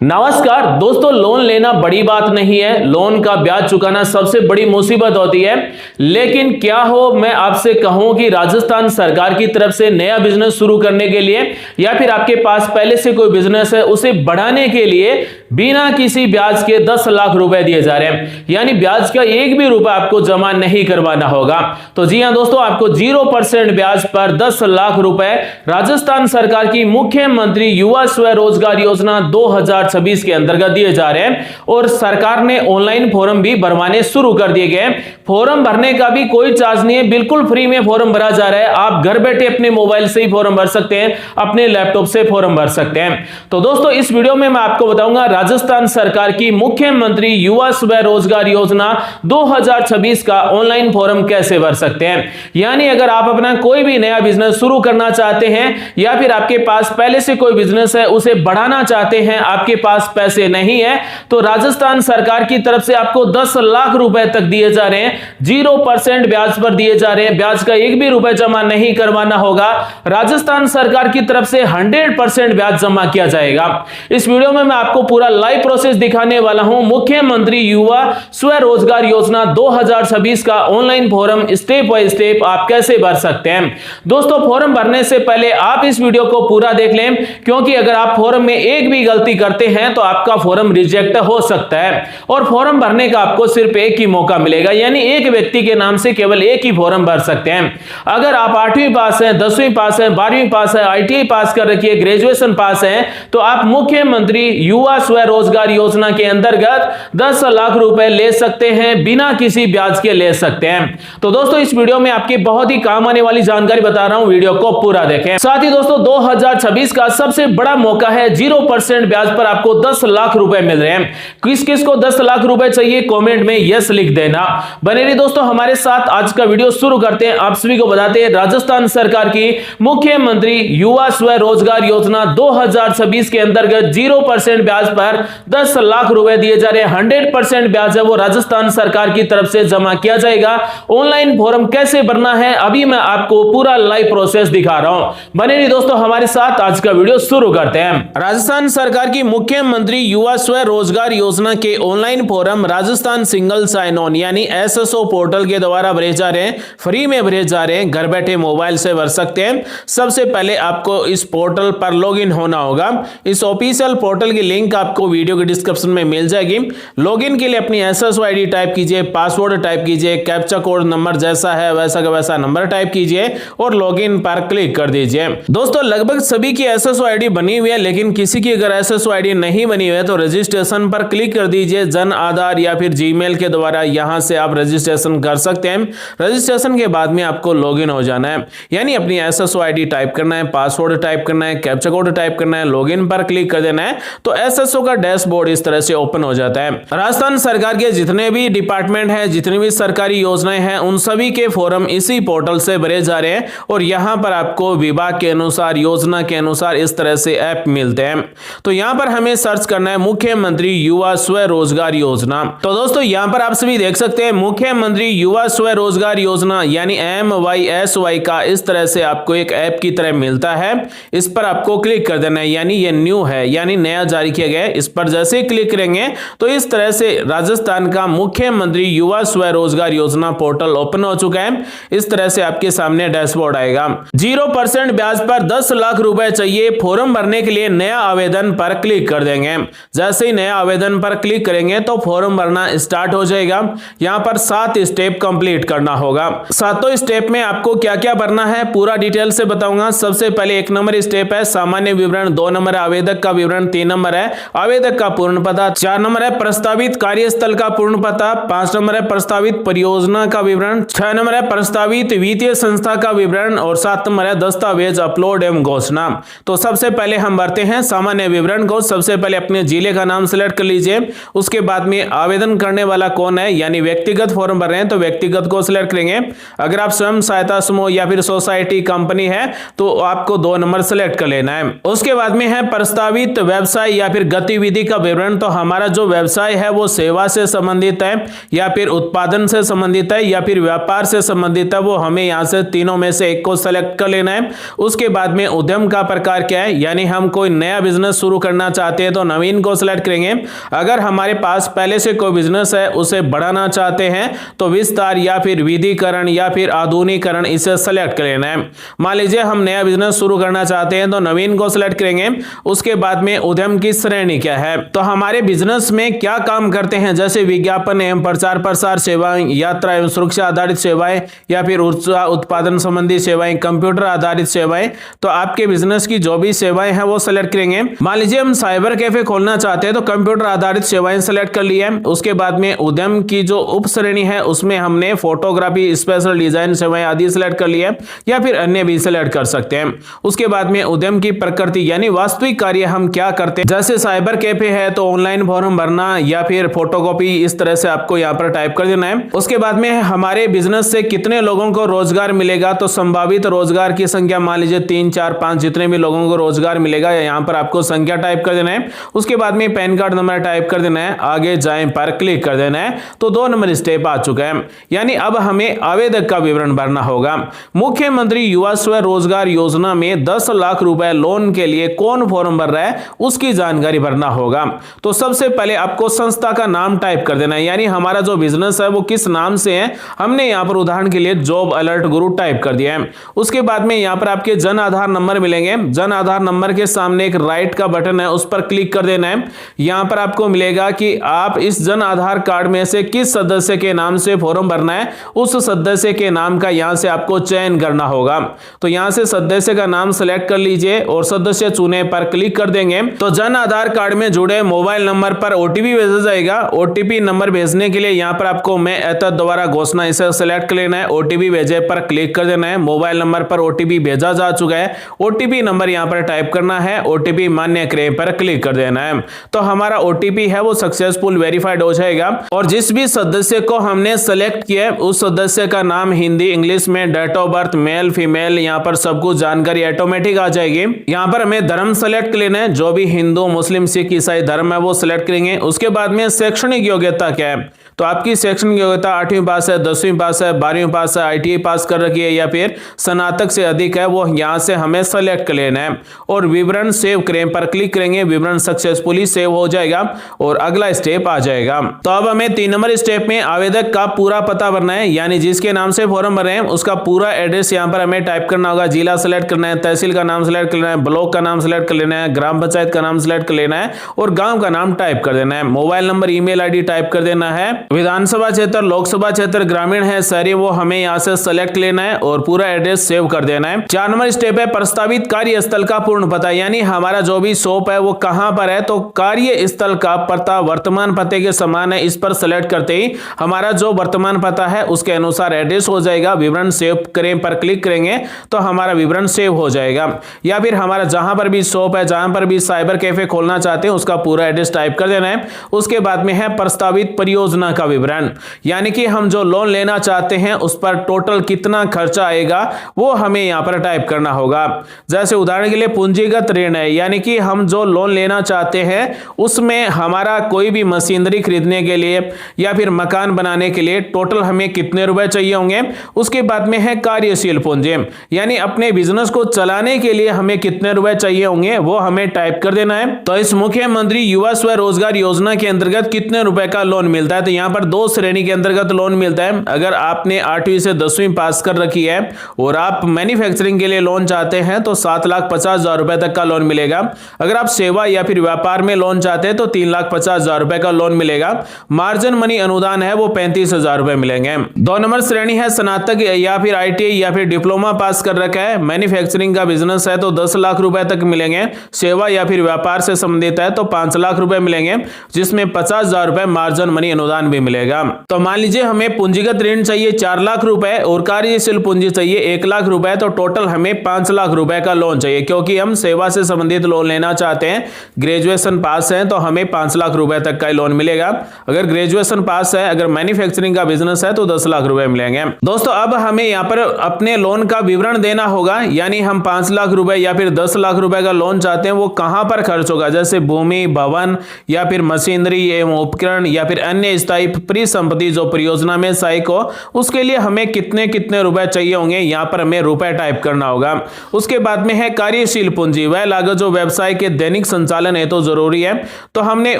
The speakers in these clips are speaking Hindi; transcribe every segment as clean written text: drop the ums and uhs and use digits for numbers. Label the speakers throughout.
Speaker 1: नमस्कार दोस्तों, लोन लेना बड़ी बात नहीं है। लोन का ब्याज चुकाना सबसे बड़ी मुसीबत होती है। लेकिन क्या हो, मैं आपसे कहूं कि राजस्थान सरकार की तरफ से नया बिजनेस शुरू करने के लिए या फिर आपके पास पहले से कोई बिजनेस है उसे बढ़ाने के लिए बिना किसी ब्याज के 10 लाख रुपए दिए जा रहे हैं। यानी ब्याज का एक भी रुपया आपको जमा नहीं करवाना होगा। तो जी हां दोस्तों, आपको 0% ब्याज पर 10 लाख रुपए राजस्थान सरकार की मुख्यमंत्री युवा स्वरोजगार योजना 2026 के अंतर्गत दिए जा रहे हैं। और सरकार ने ऑनलाइन फॉर्म भी भरवाने शुरू कर दिए गए। फॉर्म भरने का भी कोई चार्ज नहीं है, बिल्कुल फ्री में फॉर्म भरा जा रहा है। आप घर बैठे अपने मोबाइल से ही फॉर्म भर सकते हैं, अपने लैपटॉप से फॉर्म भर सकते हैं। तो दोस्तों, इस वीडियो में मैं आपको बताऊंगा राजस्थान सरकार की मुख्यमंत्री युवा स्वरोजगार योजना 2026 का ऑनलाइन फॉर्म कैसे भर सकते हैं। यानी अगर आप अपना कोई भी नया बिजनेस शुरू करना चाहते हैं या फिर आपके पास पहले से कोई बिजनेस है उसे बढ़ाना चाहते हैं, आपके पास पैसे नहीं है, तो राजस्थान सरकार की तरफ से आपको 10 लाख रुपए तक दिए जा रहे हैं। 0% ब्याज पर दिए जा रहे हैं। ब्याज का एक भी रुपए जमा नहीं करवाना होगा। राजस्थान सरकार की तरफ से 100% ब्याज जमा किया जाएगा। इस वीडियो में मैं आपको पूरा लाइव प्रोसेस दिखाने वाला हूं। मुख्यमंत्री युवा स्वरोजगार योजना 2026 का online form step by step आप कैसे भर सकते हैं। दोस्तों, फॉर्म भरने से पहले आप इस वीडियो को पूरा देख लें, क्योंकि अगर आप फॉर्म में एक भी गलती करते हैं तो आपका फॉर्म रिजेक्ट हो सकता है। और फॉर्म भरने का आपको सिर्फ एक ही मौका मिलेगा, यानी एक व्यक्ति के नाम से केवल एक ही फॉर्म भर सकते हैं। अगर आप 8वीं पास हैं, 10वीं पास हैं, 12वीं पास है, ITI पास कर रखी है, ग्रेजुएशन पास है, तो आप मुख्यमंत्री युवा स्वरोजगार योजना के अंतर्गत 10 लाख रुपए ले सकते हैं, बिना किसी ब्याज के ले सकते हैं। तो दोस्तों, इस वीडियो में आपकी बहुत ही काम आने वाली जानकारी बता रहा हूं, वीडियो को पूरा देखें। साथ ही दोस्तों, 2026 का सबसे बड़ा मौका है। 0% ब्याज पर आपको 10 लाख रुपए मिल रहे हैं। किस किस को 10 लाख रुपए चाहिए, कमेंट में यस लिख देना। बने रहिए दोस्तों हमारे साथ। आज का वीडियो शुरू करते हैं। आप सभी को बताते हैं राजस्थान सरकार की मुख्यमंत्री युवा स्वरोजगार योजना 2026 के अंतर्गत 0% ब्याज पर 10 लाख रुपए दिए जा रहे हैं। 100% ब्याज है वो राजस्थान सरकार की तरफ से जमा किया जाएगा। ऑनलाइन फॉर्म कैसे भरना है अभी मैं आपको पूरा लाइव प्रोसेस दिखा रहा हूं। बने रहिए दोस्तों हमारे साथ। आज का वीडियो शुरू करते हैं। राजस्थान सरकार की मुख्यमंत्री युवा स्वरोजगार योजना के online form Rajasthan single sign on यानी SSO पोर्टल के द्वारा भरे जा रहे हैं। फ्री में भरे जा रहे हैं, घर बैठे मोबाइल से भर सकते हैं। सबसे पहले आपको इस पोर्टल पर लॉगिन होना होगा। इस ऑफिशियल पोर्टल की लिंक आपको वीडियो के डिस्क्रिप्शन में मिल जाएगी। लॉगिन के लिए अपनी SSO ID टाइप कीजिए, पासवर्ड टाइप कीजिए, कैप्चा कोड नंबर जैसा है वैसा का वैसा नंबर टाइप कीजिए और लॉगिन पर क्लिक कर दीजिए। दोस्तों, लगभग सभी की SSO ID बनी हुई है, लेकिन किसी की अगर SSO ID नहीं बनी हुई है तो रजिस्ट्रेशन पर क्लिक कर दीजिए। जन आधार या फिर जीमेल के द्वारा यहां से आप रजिस्ट्रेशन कर सकते हैं। रजिस्ट्रेशन के बाद में आपको लॉगिन हो जाना है, यानी अपनी SSO ID टाइप करना है, पासवर्ड टाइप करना है, कैप्चा कोड टाइप करना है, लॉगिन पर क्लिक कर देना है। तो SSO का डैशबोर्ड इस तरह से ओपन हो जाता है। राजस्थान सरकार के जितने भी डिपार्टमेंट हैं, जितनी भी सरकारी योजनाएं हैं, उन सभी के फॉर्म इसी पोर्टल से भरे जा रहे हैं। और यहां पर आपको विभाग के अनुसार, योजना के अनुसार इस तरह से ऐप मिलते हैं। तो यहां पर हमें सर्च करना है मुख्यमंत्री युवा स्वरोजगार योजना। तो दोस्तों, यहां पर आप सभी देख सकते हैं मुख्यमंत्री युवा स्वरोजगार योजना यानी MYSY का इस तरह से आपको एक ऐप की तरह मिलता है। इस पर आपको क्लिक कर देना है, यानी ये न्यू है, यानी नया जारी किया गया है। इस पर जैसे क्लिक करेंगे तो इस तरह से राजस्थान का मुख्यमंत्री युवा स्वरोजगार योजना पोर्टल ओपन हो चुका है। इस तरह से आपके सामने डैशबोर्ड आएगा। 0% ब्याज पर 10 लाख रुपए चाहिए। फॉर्म भरने के लिए नया आवेदन पर क्लिक कर देंगे। जैसे ही नया आवेदन पर क्लिक करेंगे तो फॉर्म भरना स्टार्ट हो जाएगा। यहां पर 7 स्टेप कंप्लीट करना होगा। 7 स्टेप में आपको क्या क्या भरना है पूरा डिटेल से बताऊंगा। सबसे पहले 1 नंबर स्टेप है सामान्य विवरण, 2 नंबर आवेदक का विवरण, 3 नंबर है आवेदक का पूर्ण पता, 4 नंबर है प्रस्तावित कार्यस्थल का पूर्ण पता, 5 नंबर है प्रस्तावित परियोजना का विवरण, 6 नंबर है प्रस्तावित वित्तीय संस्था का विवरण और 7 नंबर है दस्तावेज अपलोड एवं घोषणा। तो सबसे पहले हम भरते हैं सामान्य विवरण को। सबसे पहले अपने जिले का नाम सिलेक्ट कर लीजिए। उसके बाद में आवेदन करने वाला कौन है, यानी व्यक्तिगत फॉर्म भर रहे हैं तो व्यक्तिगत को सिलेक्ट करेंगे। अगर आप स्वयं सहायता समूह या फिर सोसाइटी कंपनी है तो आपको 2 नंबर सिलेक्ट कर लेना है। उसके बाद में है प्रस्तावित व्यवसाय या फिर गतिविधि का विवरण। तो हमारा जो व्यवसाय है वो सेवा से संबंधित है या फिर उत्पादन से संबंधित है या फिर व्यापार से संबंधित है, वो हमें यहां से तीनों में से एक को सिलेक्ट कर लेना है। उसके बाद में उद्यम का प्रकार क्या है, यानी हम कोई नया बिजनेस शुरू करना चाहते चाहते हैं तो नवीन को सिलेक्ट करेंगे। अगर हमारे पास पहले से कोई बिजनेस है उसे बढ़ाना चाहते हैं तो विस्तार या फिर विधिकरण या फिर आधुनिकीकरण इसे सेलेक्ट कर लेना है। मान लीजिए हम नया बिजनेस शुरू करना चाहते हैं तो नवीन को सिलेक्ट करेंगे। उसके बाद में उद्यम की श्रेणी क्या है, तो हमारे बिजनेस में क्या काम करते हैं, जैसे विज्ञापन एवं प्रचार प्रसार सेवाएं, यात्रा एवं सुरक्षा आधारित सेवाएं या फिर ऊर्जा उत्पादन संबंधी सेवाएं, कंप्यूटर आधारित सेवाएं। तो आपके बिजनेस की जो भी सेवाएं हैं वो सेलेक्ट करेंगे। मान लीजिए हम साइबर कैफे खोलना चाहते हैं तो कंप्यूटर आधारित सेवाएं सेलेक्ट कर लिया है। उसके बाद में उद्यम की जो उप श्रेणी है उसमें हमने फोटोग्राफी, स्पेशल डिजाइन सेवाएं आदि सेलेक्ट कर लिया है, या फिर अन्य भी सेलेक्ट कर सकते हैं। उसके बाद में उद्यम की प्रकृति यानी वास्तविक कार्य हम क्या करते हैं, जैसे साइबर कैफे है तो ऑनलाइन फॉर्म भरना या फिर फोटोकॉपी, इस तरह से आपको यहाँ पर टाइप कर देना है। उसके बाद में हमारे बिजनेस से कितने लोगों को रोजगार मिलेगा, तो संभावित रोजगार की संख्या मान लीजिए 3, 4, 5 जितने भी लोगों को रोजगार मिलेगा यहाँ पर आपको संख्या टाइप कर देना है। उसके बाद में पैन कार्ड नंबर टाइप कर देना है, आगे जाएं पर क्लिक कर देना है। तो 2 नंबर स्टेप आ चुका है, यानी अब हमें आवेदक का विवरण भरना होगा। मुख्यमंत्री युवा स्वरोजगार योजना में 10 लाख रुपए लोन के लिए कौन फॉर्म भर रहा है उसकी जानकारी भरना होगा। तो सबसे पहले आपको संस्था का नाम टाइप कर देना है, यानी हमारा जो बिजनेस है वो किस नाम से है। हमने यहाँ पर उदाहरण के लिए जॉब अलर्ट गुरु टाइप कर दिया है। उसके बाद में यहाँ पर आपके जन आधार नंबर मिलेंगे। जन आधार नंबर के सामने एक राइट का बटन है, उस पर क्लिक कर देना है। यहाँ पर आपको मिलेगा कि आप इस जन आधार कार्ड में से किस सदस्य के नाम से फॉर्म भरना है, उस सदस्य के नाम का यहाँ से आपको चयन करना होगा। तो यहाँ से सदस्य का नाम सेलेक्ट कर लीजिए और सदस्य चुने पर क्लिक कर देंगे तो जन आधार कार्ड में जुड़े मोबाइल नंबर पर ओटीपी भेजा जाएगा। ओटीपी नंबर भेजने के लिए यहाँ पर आपको मैं एतद द्वारा घोषणा इसे सेलेक्ट कर लेना है। ओटीपी भेजे पर क्लिक कर देना है। मोबाइल नंबर पर ओटीपी भेजा जा चुका है, ओटीपी नंबर यहाँ पर टाइप करना है, ओटीपी मान्य करें पर क्लिक कर देना है। तो हमारा ओटीपी है वो सक्सेसफुल वेरीफाइड हो जाएगा। और जिस भी सदस्य को हमने सेलेक्ट किया उस सदस्य का नाम हिंदी इंग्लिश में, date of birth male female, यहाँ पर सब कुछ जानकारी ऑटोमेटिक आ जाएगी। यहाँ पर हमें धर्म सेलेक्ट कर लेना है, जो भी हिंदू मुस्लिम सिख ईसाई धर्म है वो सिलेक्ट करेंगे। उसके बाद में शैक्षणिक योग्यता क्या है, तो आपकी शैक्षणिक योग्यता 8वीं पास है, 10वीं पास है, 12वीं पास है, आईटीआई पास कर रखी है या फिर स्नातक से अधिक है, वो यहाँ से हमें सेलेक्ट कर लेना है। और विवरण सेव करें पर क्लिक करेंगे, विवरण सक्सेसफुली सेव हो जाएगा और अगला स्टेप आ जाएगा। तो अब हमें 3 नंबर स्टेप में आवेदक का पूरा पता भरना है, यानी जिसके नाम से फॉर्म भर रहे हैं उसका पूरा एड्रेस यहाँ पर हमें टाइप करना होगा। जिला सेलेक्ट करना है, तहसील का नाम सेलेक्ट कर लेना है, ब्लॉक का नाम सेलेक्ट कर लेना है, ग्राम पंचायत का नाम सेलेक्ट कर लेना है और गांव का नाम टाइप कर देना है। Mobile number, email ID type कर देना है। विधानसभा क्षेत्र, लोकसभा क्षेत्र, ग्रामीण है, शहरी, वो हमें यहाँ से सेलेक्ट लेना है और पूरा एड्रेस सेव कर देना है। 4 नंबर स्टेप है प्रस्तावित कार्यस्थल का पूर्ण पता, यानी हमारा जो भी शॉप है वो कहां पर है, तो कार्यस्थल का पता वर्तमान पते के समान है। इस पर सेलेक्ट करते ही हमारा जो वर्तमान पता है उसके अनुसार एड्रेस हो जाएगा। विवरण सेव करें पर क्लिक करेंगे तो हमारा विवरण सेव हो जाएगा। या फिर हमारा जहां पर भी शॉप है, जहां पर भी साइबर कैफे खोलना चाहते हैं उसका पूरा एड्रेस टाइप कर देना है। उसके बाद में है प्रस्तावित परियोजना का विवरण, यानी कि हम जो लोन लेना चाहते हैं उस पर टोटल कितना खर्चा आएगा वो हमें यहां पर टाइप करना होगा। जैसे उदाहरण के लिए पूंजीगत ऋण है, यानी कि हम जो लोन लेना चाहते हैं उसमें हमारा कोई भी मशीनरी खरीदने के लिए या फिर मकान बनाने के लिए टोटल हमें कितने रुपए चाहिए होंगे। उसके बाद में है कार्यशील पूंजी, यानी अपने बिजनेस को चलाने के लिए हमें कितने रुपए चाहिए होंगे वो हमें टाइप कर देना है। तो इस मुख्यमंत्री युवा स्वरोजगार योजना के अंतर्गत कितने रुपए का लोन मिलता है, तो यहाँ पर 2 श्रेणी के अंतर्गत लोन मिलता है। अगर आपने 8वीं से 10वीं पास कर रखी है और आप मैन्युफैक्चरिंग के लिए लोन चाहते हैं तो 7,50,000 रुपए तक का लोन मिलेगा। अगर आप सेवा या फिर व्यापार में लोन चाहते हैं तो 3,50,000 रुपए का लोन मिलेगा। मार्जिन मनी अनुदान है वो 35,000 रुपए मिलेंगे। 2 नंबर श्रेणी है स्नातक या फिर आईटीआई या फिर डिप्लोमा पास कर रखा है, मैन्युफैक्चरिंग का बिजनेस है तो 10 लाख रुपए तक मिलेंगे। सेवा या फिर व्यापार से संबंधित है तो 5 लाख रुपए मिलेंगे, जिसमें 50,000 रुपए मार्जिन मनी अनुदान भी मिलेगा। तो मान लीजिए हमें पूंजीगत ऋण चाहिए 4 लाख रुपए और कार्यशील पूंजी चाहिए 1 लाख रुपए, तो टोटल हमें 5 लाख रुपए का लोन चाहिए, क्योंकि हम सेवा से संबंधित लोन लेना चाहते हैं। ग्रेजुएशन पास है तो हमें 5 लाख रुपए तक का लोन मिलेगा। अगर ग्रेजुएशन पास है, अगर मैन्युफैक्चरिंग का बिजनेस है तो 10 लाख रुपए मिलेंगे। दोस्तों अब हमें यहाँ पर अपने लोन का विवरण देना होगा, यानी हम 5 लाख रुपए या फिर 10 लाख रुपए का लोन चाहते हैं वो कहां पर खर्च होगा, जैसे भूमि, भवन या फिर मशीनरी एवं उपकरण या फिर अन्य स्थायी परिसंपत्ति जो परियोजना में सहायक हो, उसके लिए हमें कितने कितने रुपए चाहिए होंगे, यहाँ पर हमें रुपए टाइप करना होगा। उसके बाद में है कार्यशील पूंजी, वह लागत जो व्यवसाय के दैनिक संचालन हेतु जरूरी है। तो हमने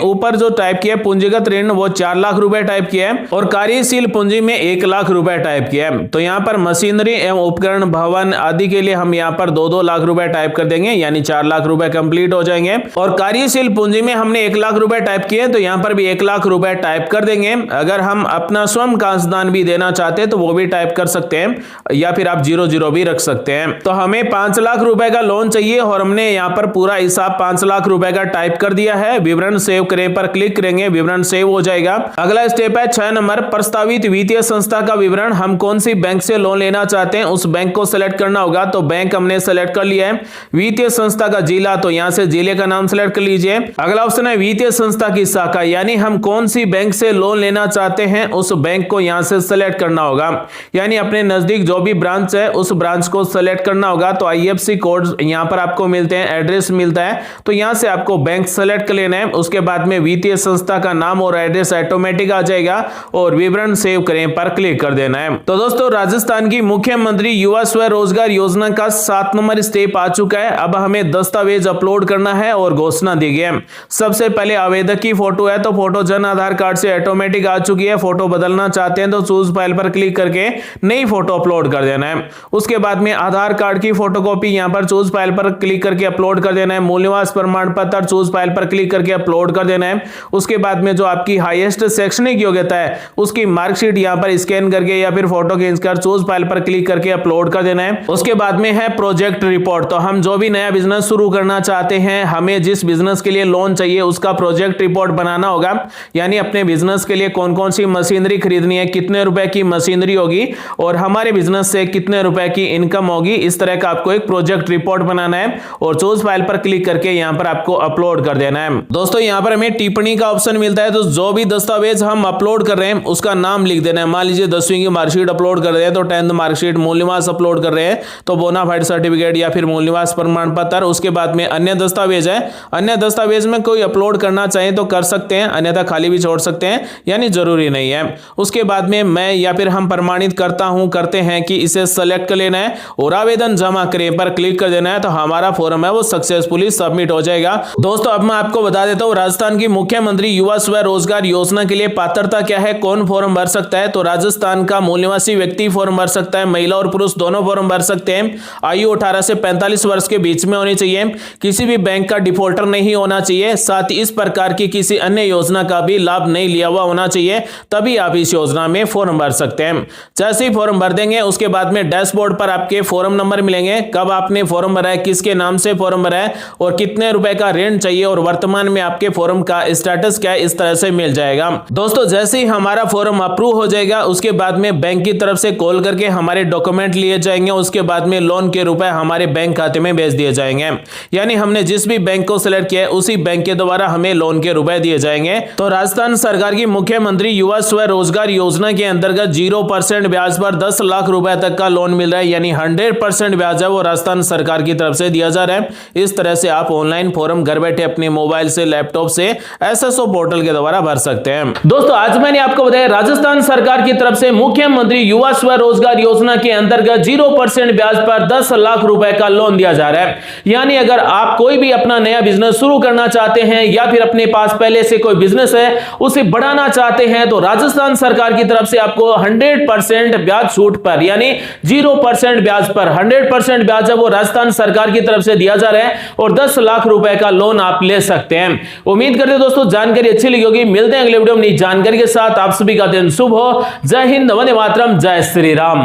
Speaker 1: ऊपर जो टाइप किया पूंजीगत ऋण वो 4 लाख रुपए टाइप किया है और कार्यशील पूंजी में 1 लाख रुपए टाइप किया है। तो यहाँ पर मशीनरी एवं उपकरण भवन आदि के लिए हम यहाँ पर 2-2 लाख रुपए टाइप कर देंगे, यानी 4 लाख रुपए कंप्लीट हो जाएंगे। और कार्यशील पूंजी में हमने 1 लाख रुपए टाइप किए, तो यहाँ पर भी 1 लाख रुपए टाइप कर देंगे। अगर हम अपना स्वयं का अंशदान भी देना चाहते हैं तो वो भी टाइप कर सकते हैं, या फिर आप 0-0 भी रख सकते हैं। तो हमें 5 लाख रुपए का लोन चाहिए और हमने यहाँ पर पूरा हिसाब 5 लाख रुपए का टाइप कर दिया है। विवरण सेव करें पर क्लिक करेंगे, विवरण सेव हो जाएगा। अगला स्टेप है 6 नंबर, प्रस्तावित वित्तीय संस्था का विवरण। हम कौन सी बैंक से लोन लेना चाहते हैं उस बैंक को सिलेक्ट करना होगा। तो बैंक हमने सेलेक्ट कर लिया है। वित्तीय संस्था का जिला, तो यहां से जिले का नाम सेलेक्ट कर लीजिए। अगला ऑप्शन है वित्तीय संस्था की शाखा, यानी हम कौन सी बैंक से लोन लेना चाहते हैं उस बैंक को यहां से सेलेक्ट करना होगा, यानी अपने नजदीक जो भी ब्रांच है उस ब्रांच को सेलेक्ट करना होगा। तो IFSC कोड यहां पर आपको मिलते हैं, एड्रेस मिलता है, तो यहां से आपको बैंक सेलेक्ट कर लेना है। उसके बाद में वित्तीय संस्था का नाम और एड्रेस ऑटोमेटिक आ जाएगा और विवरण सेव करें पर क्लिक कर देना है। तो दोस्तों राजस्थान की मुख्यमंत्री युवा स्वरोजगार योजना का 7 नंबर स्टेप आ चुका है। अब हमें दस्तावेज अपलोड करना है और घोषणा दी गई है। सबसे पहले आवेदक की फोटो है, तो फोटो जन आधार कार्ड से ऑटोमेटिक आ चुकी है। फोटो बदलना चाहते हैं तो चूज फाइल पर क्लिक करके नई फोटो अपलोड कर देना है। उसके बाद में आधार कार्ड की फोटोकॉपी यहां पर चूज फाइल पर क्लिक करके अपलोड कर देना है। मूल निवास प्रमाण पत्र चूज फाइल पर क्लिक करके अपलोड कर देना है। उसके बाद में जो आपकी हाईएस्ट शैक्षणिक योग्यता है उसकी मार्कशीट यहां पर स्कैन करके या फिर फोटो खींचकर चूज फाइल पर क्लिक करके अपलोड कर देना है। उसके बाद में है प्रोजेक्ट रिपोर्ट, तो हम जो भी नया बिजनेस शुरू करना चाहते हैं, हमें जिस बिजनेस के लिए लोन चाहिए उसका प्रोजेक्ट रिपोर्ट बनाना होगा, यानी अपने बिजनेस के लिए कौन कौन सी मशीनरी खरीदनी है, कितने रुपए की मशीनरी होगी और हमारे बिजनेस से कितने रुपए की इनकम होगी। इस तरह का आपको एक प्रोजेक्ट रिपोर्ट बनाना है और चूज फाइल पर क्लिक करके यहां पर आपको अपलोड कर देना है। दोस्तों यहां पर हमें टिप्पणी का ऑप्शन मिलता है, तो जो भी दस्तावेज हम अपलोड कर रहे हैं उसका नाम लिख देना है। मान लीजिए 10वीं की मार्कशीट अपलोड कर रहे हैं तो 10th मार्कशीट, मूल निवास अपलोड कर रहे हैं तो बोनाफाइड सर्टिफिकेट या फिर मूल निवास प्रमाण पत्र। उसके बाद में अन्य दस्तावेज है, अन्य दस्तावेज में कोई अपलोड करना चाहे तो कर सकते हैं, अन्यथा खाली भी छोड़ सकते हैं, यानी जरूरी नहीं है। उसके बाद में मैं या फिर हम प्रमाणित करता हूं करते हैं कि इसे सेलेक्ट कर लेना है और आवेदन जमा करें पर क्लिक कर देना है, तो हमारा फॉर्म है वो सक्सेसफुली सबमिट हो जाएगा। दोस्तों अब मैं आपको बता देता हूं राजस्थान की मुख्यमंत्री युवा स्वरोजगार योजना के लिए पात्रता क्या है, कौन फॉर्म भर सकता है। तो राजस्थान का मूल निवासी व्यक्ति फॉर्म भर सकता है, महिला और पुरुष दोनों फॉर्म भर सकते हैं। आयु 18 से 45 वर्ष के बीच में होनी चाहिए, किसी भी बैंक का डिफॉल्टर नहीं होना चाहिए, साथ ही इस प्रकार की किसी अन्य योजना का भी लाभ नहीं लिया हुआ होना चाहिए, तभी आप इस योजना में फॉर्म भर सकते हैं। जैसे ही फॉर्म भर देंगे उसके बाद में डैशबोर्ड पर आपके फॉर्म नंबर मिलेंगे, कब आपने फॉर्म भरा है, किसके नाम से फॉर्म भरा है और कितने रुपए का ऋण चाहिए और वर्तमान में आपके फॉर्म का स्टेटस क्या है, इस तरह से मिल जाएगा। दोस्तों जैसे ही हमारा फॉर्म अप्रूव हो जाएगा उसके बाद में बैंक की तरफ से कॉल करके हमारे डॉक्यूमेंट लिए जाएंगे। उसके बाद में लोन के रुपए हमारे बैंक खाते में भेज दिए जाएंगे, यानी हमने जिस भी बैंक को सिलेक्ट किया है उसी बैंक के द्वारा हमें लोन के रुपए दिए जाएंगे। तो राजस्थान सरकार की मुख्यमंत्री युवा स्वरोजगार योजना के अंतर्गत 0% ब्याज पर 10 लाख रुपए तक का लोन मिल रहा है, यानी 100% ब्याज है वो राजस्थान सरकार की तरफ से दिया जा रहा है। इस तरह से आप ऑनलाइन फॉर्म घर बैठे अपने मोबाइल से, लैपटॉप से SSO पोर्टल के द्वारा भर सकते हैं। दोस्तों आज मैंने आपको बताया राजस्थान सरकार की तरफ से मुख्यमंत्री युवा स्वरोजगार योजना के अंतर्गत 0% ब्याज पर 10 लाख रुपए का लोन दिया जा रहा है, यानी अगर आप कोई भी अपना नया बिजनेस शुरू करना चाहते हैं या फिर अपने पास पहले से कोई बिजनेस है उसे बढ़ाना चाहते हैं तो राजस्थान सरकार की तरफ से आपको 100% ब्याज छूट पर, यानी 0% ब्याज पर 100% ब्याज है वो राजस्थान सरकार की तरफ से दिया जा रहा है और 10 लाख रुपए का लोन आप ले सकते हैं। उम्मीद करते हैं दोस्तों जानकारी अच्छी लगी होगी। मिलते हैं अगले वीडियो में नई जानकारी के साथ। आप सभी का दिन शुभ हो। जय हिंद, वंदे मातरम, जय श्री राम।